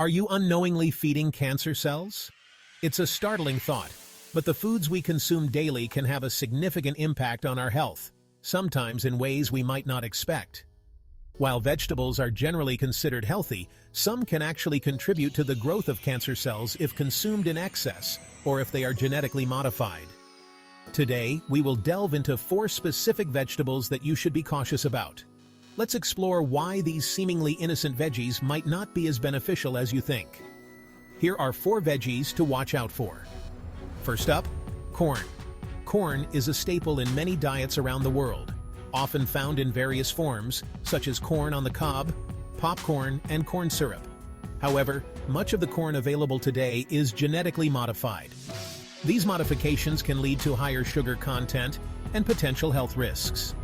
Are you unknowingly feeding cancer cells? It's a startling thought, but the foods we consume daily can have a significant impact on our health, sometimes in ways we might not expect. While vegetables are generally considered healthy, some can actually contribute to the growth of cancer cells if consumed in excess or if they are genetically modified. Today, we will delve into 4 specific vegetables that you should be cautious about. Let's explore why these seemingly innocent veggies might not be as beneficial as you think. Here are 4 veggies to watch out for. First up, corn. Corn is a staple in many diets around the world, often found in various forms, such as corn on the cob, popcorn, and corn syrup. However, much of the corn available today is genetically modified. These modifications can lead to higher sugar content and potential health risks.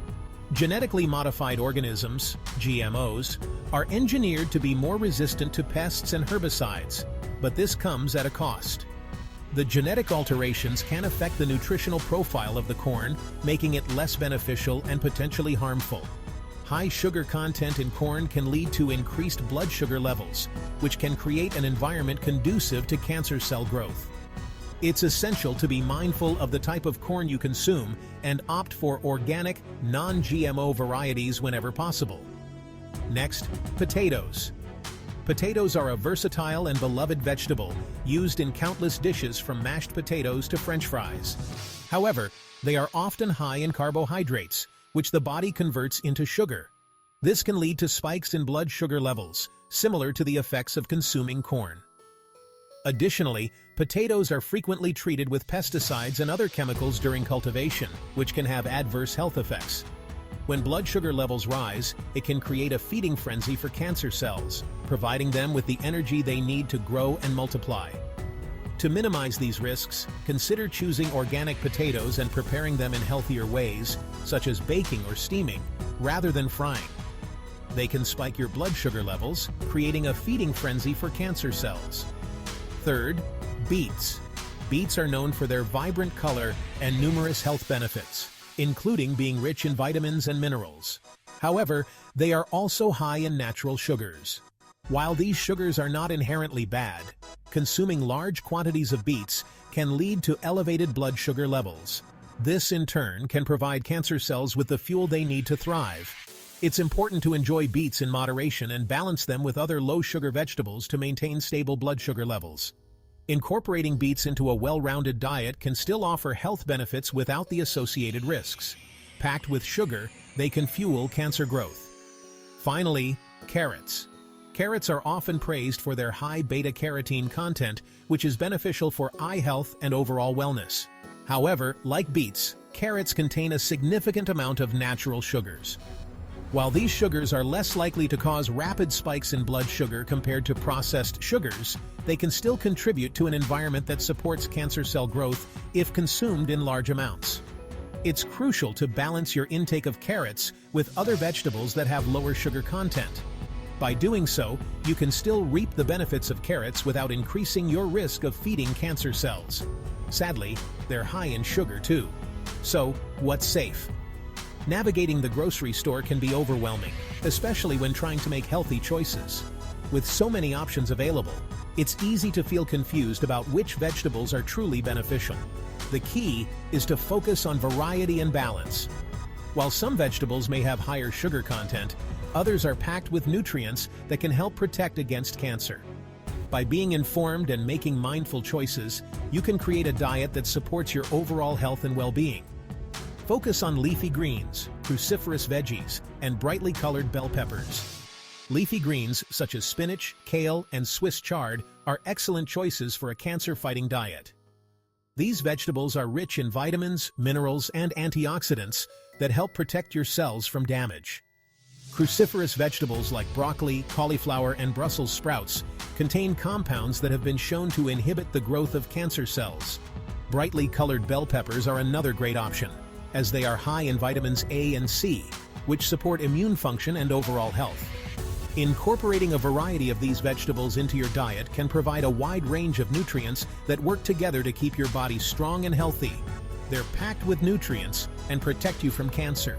Genetically modified organisms, GMOs, are engineered to be more resistant to pests and herbicides, but this comes at a cost. The genetic alterations can affect the nutritional profile of the corn, making it less beneficial and potentially harmful. High sugar content in corn can lead to increased blood sugar levels, which can create an environment conducive to cancer cell growth. It's essential to be mindful of the type of corn you consume and opt for organic, non-GMO varieties whenever possible. Next, potatoes. Potatoes are a versatile and beloved vegetable used in countless dishes from mashed potatoes to French fries. However, they are often high in carbohydrates, which the body converts into sugar. This can lead to spikes in blood sugar levels, similar to the effects of consuming corn. Additionally, potatoes are frequently treated with pesticides and other chemicals during cultivation, which can have adverse health effects. When blood sugar levels rise, it can create a feeding frenzy for cancer cells, providing them with the energy they need to grow and multiply. To minimize these risks, consider choosing organic potatoes and preparing them in healthier ways, such as baking or steaming, rather than frying. They can spike your blood sugar levels, creating a feeding frenzy for cancer cells. Third, beets. Beets are known for their vibrant color and numerous health benefits, including being rich in vitamins and minerals. However, they are also high in natural sugars. While these sugars are not inherently bad, consuming large quantities of beets can lead to elevated blood sugar levels. This, in turn, can provide cancer cells with the fuel they need to thrive. It's important to enjoy beets in moderation and balance them with other low-sugar vegetables to maintain stable blood sugar levels. Incorporating beets into a well-rounded diet can still offer health benefits without the associated risks. Packed with sugar, they can fuel cancer growth. Finally, carrots. Carrots are often praised for their high beta-carotene content, which is beneficial for eye health and overall wellness. However, like beets, carrots contain a significant amount of natural sugars. While these sugars are less likely to cause rapid spikes in blood sugar compared to processed sugars, they can still contribute to an environment that supports cancer cell growth if consumed in large amounts. It's crucial to balance your intake of carrots with other vegetables that have lower sugar content. By doing so, you can still reap the benefits of carrots without increasing your risk of feeding cancer cells. Sadly, they're high in sugar too. So, what's safe? Navigating the grocery store can be overwhelming, especially when trying to make healthy choices. With so many options available, it's easy to feel confused about which vegetables are truly beneficial. The key is to focus on variety and balance. While some vegetables may have higher sugar content, others are packed with nutrients that can help protect against cancer. By being informed and making mindful choices, you can create a diet that supports your overall health and well-being. Focus on leafy greens, cruciferous veggies, and brightly colored bell peppers. Leafy greens such as spinach, kale, and Swiss chard are excellent choices for a cancer-fighting diet. These vegetables are rich in vitamins, minerals, and antioxidants that help protect your cells from damage. Cruciferous vegetables like broccoli, cauliflower, and Brussels sprouts contain compounds that have been shown to inhibit the growth of cancer cells. Brightly colored bell peppers are another great option, as they are high in vitamins A and C, which support immune function and overall health. Incorporating a variety of these vegetables into your diet can provide a wide range of nutrients that work together to keep your body strong and healthy. They're packed with nutrients and protect you from cancer.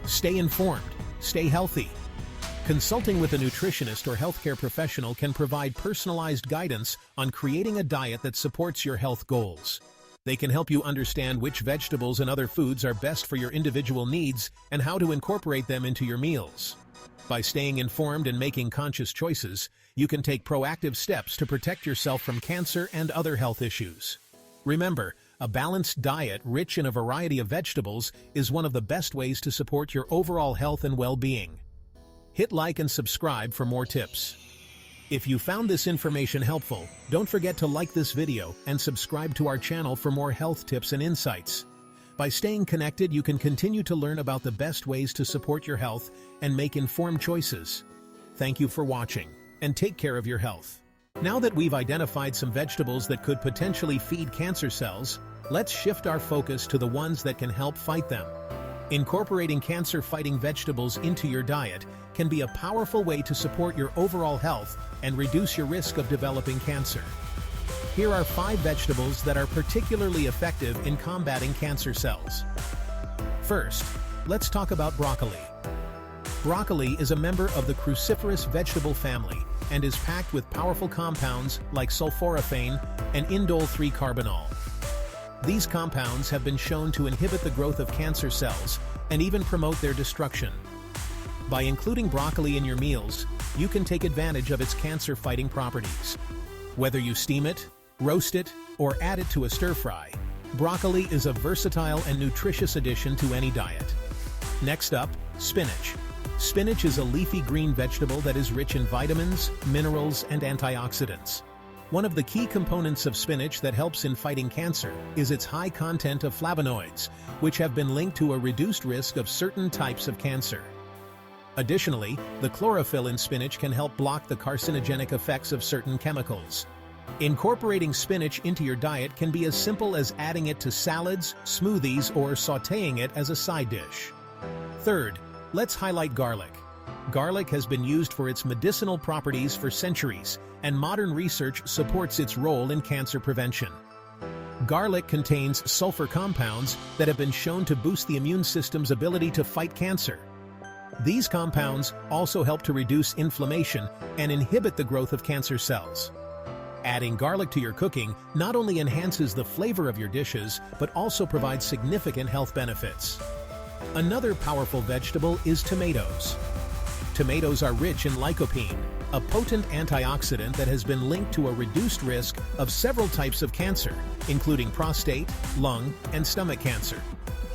Stay informed, stay healthy. Consulting with a nutritionist or healthcare professional can provide personalized guidance on creating a diet that supports your health goals. They can help you understand which vegetables and other foods are best for your individual needs and how to incorporate them into your meals. By staying informed and making conscious choices, you can take proactive steps to protect yourself from cancer and other health issues. Remember, a balanced diet rich in a variety of vegetables is one of the best ways to support your overall health and well-being. Hit like and subscribe for more tips. If you found this information helpful, don't forget to like this video and subscribe to our channel for more health tips and insights. By staying connected, you can continue to learn about the best ways to support your health and make informed choices. Thank you for watching, and take care of your health. Now that we've identified some vegetables that could potentially feed cancer cells, let's shift our focus to the ones that can help fight them. Incorporating cancer-fighting vegetables into your diet can be a powerful way to support your overall health and reduce your risk of developing cancer. Here are 5 vegetables that are particularly effective in combating cancer cells. First, let's talk about broccoli. Broccoli is a member of the cruciferous vegetable family and is packed with powerful compounds like sulforaphane and indole-3-carbinol. These compounds have been shown to inhibit the growth of cancer cells and even promote their destruction. By including broccoli in your meals, you can take advantage of its cancer-fighting properties. Whether you steam it, roast it, or add it to a stir-fry, broccoli is a versatile and nutritious addition to any diet. Next up, spinach. Spinach is a leafy green vegetable that is rich in vitamins, minerals, and antioxidants. One of the key components of spinach that helps in fighting cancer is its high content of flavonoids, which have been linked to a reduced risk of certain types of cancer. Additionally, the chlorophyll in spinach can help block the carcinogenic effects of certain chemicals. Incorporating spinach into your diet can be as simple as adding it to salads, smoothies, or sautéing it as a side dish. Third, let's highlight garlic. Garlic has been used for its medicinal properties for centuries, and modern research supports its role in cancer prevention. Garlic contains sulfur compounds that have been shown to boost the immune system's ability to fight cancer. These compounds also help to reduce inflammation and inhibit the growth of cancer cells. Adding garlic to your cooking not only enhances the flavor of your dishes, but also provides significant health benefits. Another powerful vegetable is tomatoes. Tomatoes are rich in lycopene, a potent antioxidant that has been linked to a reduced risk of several types of cancer, including prostate, lung, and stomach cancer.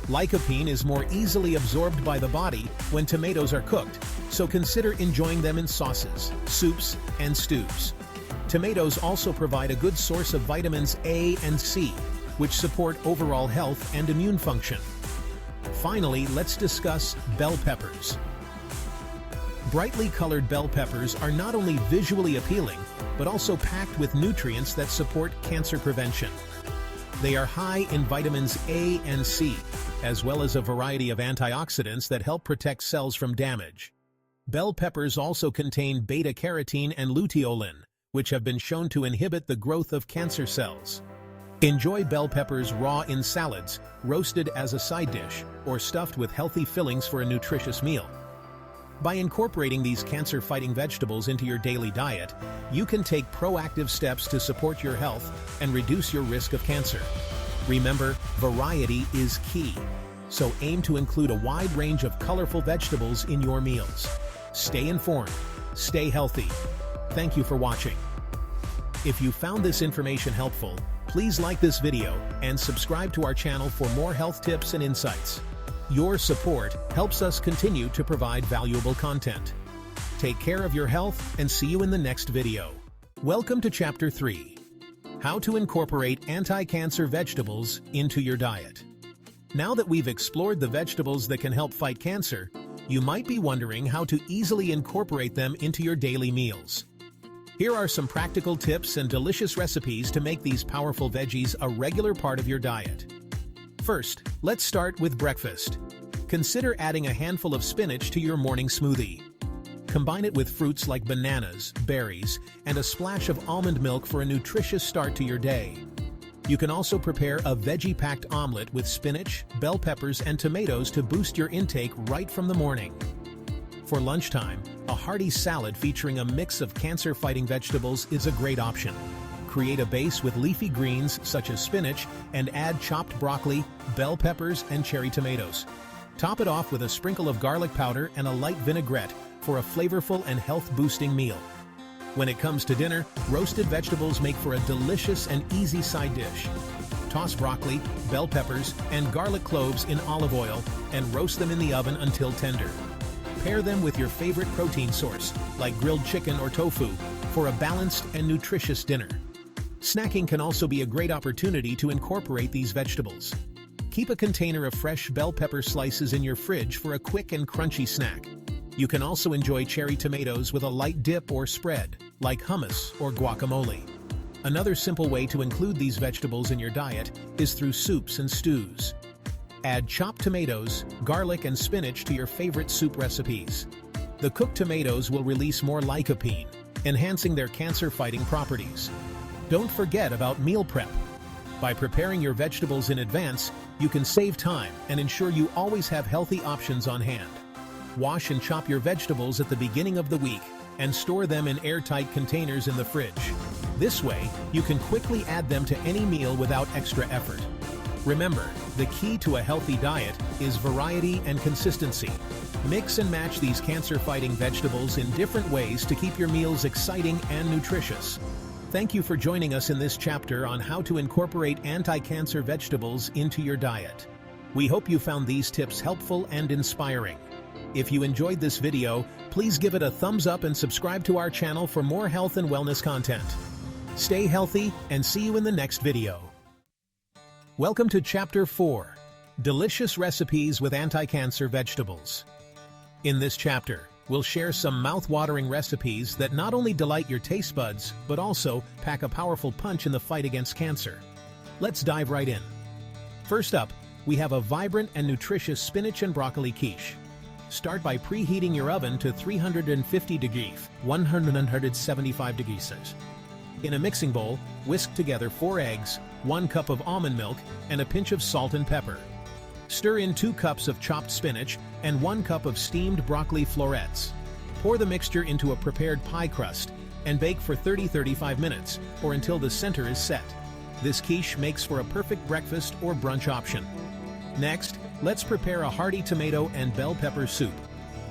Lycopene is more easily absorbed by the body when tomatoes are cooked, so consider enjoying them in sauces, soups, and stews. Tomatoes also provide a good source of vitamins A and C, which support overall health and immune function. Finally, let's discuss bell peppers. Brightly colored bell peppers are not only visually appealing, but also packed with nutrients that support cancer prevention. They are high in vitamins A and C, as well as a variety of antioxidants that help protect cells from damage. Bell peppers also contain beta-carotene and luteolin, which have been shown to inhibit the growth of cancer cells. Enjoy bell peppers raw in salads, roasted as a side dish, or stuffed with healthy fillings for a nutritious meal. By incorporating these cancer-fighting vegetables into your daily diet, you can take proactive steps to support your health and reduce your risk of cancer. Remember, variety is key, so aim to include a wide range of colorful vegetables in your meals. Stay informed, stay healthy. Thank you for watching. If you found this information helpful, please like this video and subscribe to our channel for more health tips and insights. Your support helps us continue to provide valuable content. Take care of your health and see you in the next video. Welcome to Chapter 3. How to incorporate anti-cancer vegetables into your diet. Now that we've explored the vegetables that can help fight cancer, you might be wondering how to easily incorporate them into your daily meals. Here are some practical tips and delicious recipes to make these powerful veggies a regular part of your diet. First, let's start with breakfast. Consider adding a handful of spinach to your morning smoothie. Combine it with fruits like bananas, berries, and a splash of almond milk for a nutritious start to your day. You can also prepare a veggie-packed omelet with spinach, bell peppers, and tomatoes to boost your intake right from the morning. For lunchtime, A hearty salad featuring a mix of cancer-fighting vegetables is a great option. Create a base with leafy greens such as spinach and add chopped broccoli, bell peppers, and cherry tomatoes. Top it off with a sprinkle of garlic powder and a light vinaigrette for a flavorful and health-boosting meal. When it comes to dinner, roasted vegetables make for a delicious and easy side dish. Toss broccoli, bell peppers, and garlic cloves in olive oil and roast them in the oven until tender. Pair them with your favorite protein source, like grilled chicken or tofu, for a balanced and nutritious dinner. Snacking can also be a great opportunity to incorporate these vegetables. Keep a container of fresh bell pepper slices in your fridge for a quick and crunchy snack. You can also enjoy cherry tomatoes with a light dip or spread, like hummus or guacamole. Another simple way to include these vegetables in your diet is through soups and stews. Add chopped tomatoes, garlic, and spinach to your favorite soup recipes. The cooked tomatoes will release more lycopene, enhancing their cancer-fighting properties. Don't forget about meal prep. By preparing your vegetables in advance, you can save time and ensure you always have healthy options on hand. Wash and chop your vegetables at the beginning of the week and store them in airtight containers in the fridge. This way, you can quickly add them to any meal without extra effort. Remember, the key to a healthy diet is variety and consistency. Mix and match these cancer-fighting vegetables in different ways to keep your meals exciting and nutritious. Thank you for joining us in this chapter on how to incorporate anti-cancer vegetables into your diet. We hope you found these tips helpful and inspiring. If you enjoyed this video, please give it a thumbs up and subscribe to our channel for more health and wellness content. Stay healthy and see you in the next video. Welcome to Chapter 4, Delicious Recipes with Anti-Cancer Vegetables. In this chapter, we'll share some mouth-watering recipes that not only delight your taste buds, but also pack a powerful punch in the fight against cancer. Let's dive right in. First up, we have a vibrant and nutritious spinach and broccoli quiche. Start by preheating your oven to 350 degrees, 175 degrees Celsius. In a mixing bowl, whisk together 4 eggs, 1 cup of almond milk, and a pinch of salt and pepper. Stir in 2 cups of chopped spinach and 1 cup of steamed broccoli florets. Pour the mixture into a prepared pie crust and bake for 30-35 minutes, or until the center is set. This quiche makes for a perfect breakfast or brunch option. Next, let's prepare a hearty tomato and bell pepper soup.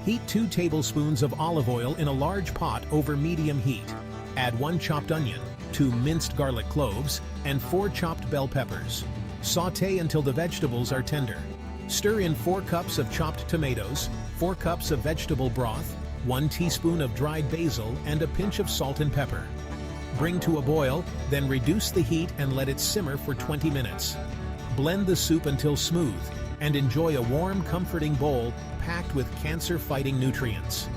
Heat 2 tablespoons of olive oil in a large pot over medium heat. Add 1 chopped onion, 2 minced garlic cloves, and 4 chopped bell peppers. Sauté until the vegetables are tender. Stir in 4 cups of chopped tomatoes, 4 cups of vegetable broth, 1 teaspoon of dried basil, and a pinch of salt and pepper. Bring to a boil, then reduce the heat and let it simmer for 20 minutes. Blend the soup until smooth, and enjoy a warm, comforting bowl packed with cancer-fighting nutrients.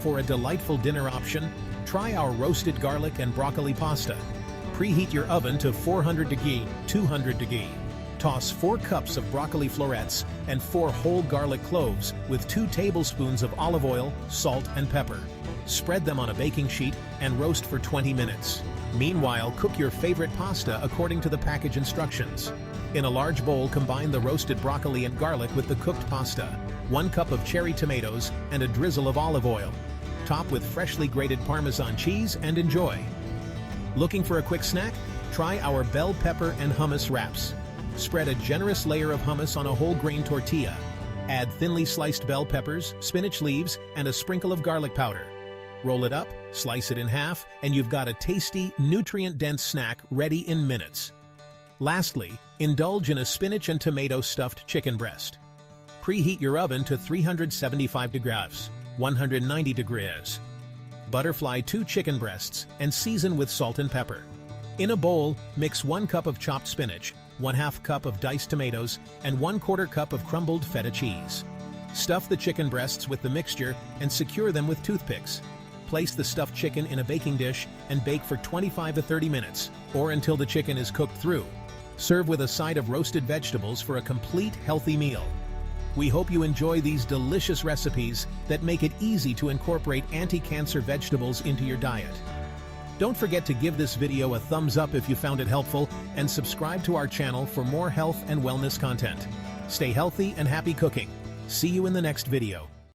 For a delightful dinner option, try our roasted garlic and broccoli pasta. Preheat your oven to 400 degrees, 200 degrees. Toss 4 cups of broccoli florets and 4 whole garlic cloves with 2 tablespoons of olive oil, salt, and pepper. Spread them on a baking sheet and roast for 20 minutes. Meanwhile, cook your favorite pasta according to the package instructions. In a large bowl, combine the roasted broccoli and garlic with the cooked pasta, 1 cup of cherry tomatoes, and a drizzle of olive oil. Top with freshly grated Parmesan cheese and enjoy. Looking for a quick snack? Try our bell pepper and hummus wraps. Spread a generous layer of hummus on a whole grain tortilla. Add thinly sliced bell peppers, spinach leaves, and a sprinkle of garlic powder. Roll it up, slice it in half, and you've got a tasty, nutrient-dense snack ready in minutes. Lastly, indulge in a spinach and tomato stuffed chicken breast. Preheat your oven to 375 degrees, 190 degrees. Butterfly 2 chicken breasts and season with salt and pepper. In a bowl, mix 1 cup of chopped spinach, 1/2 cup of diced tomatoes, and 1/4 cup of crumbled feta cheese. Stuff the chicken breasts with the mixture and secure them with toothpicks. Place the stuffed chicken in a baking dish and bake for 25 to 30 minutes, or until the chicken is cooked through. Serve with a side of roasted vegetables for a complete, healthy meal. We hope you enjoy these delicious recipes that make it easy to incorporate anti-cancer vegetables into your diet. Don't forget to give this video a thumbs up if you found it helpful, and subscribe to our channel for more health and wellness content. Stay healthy and happy cooking. See you in the next video.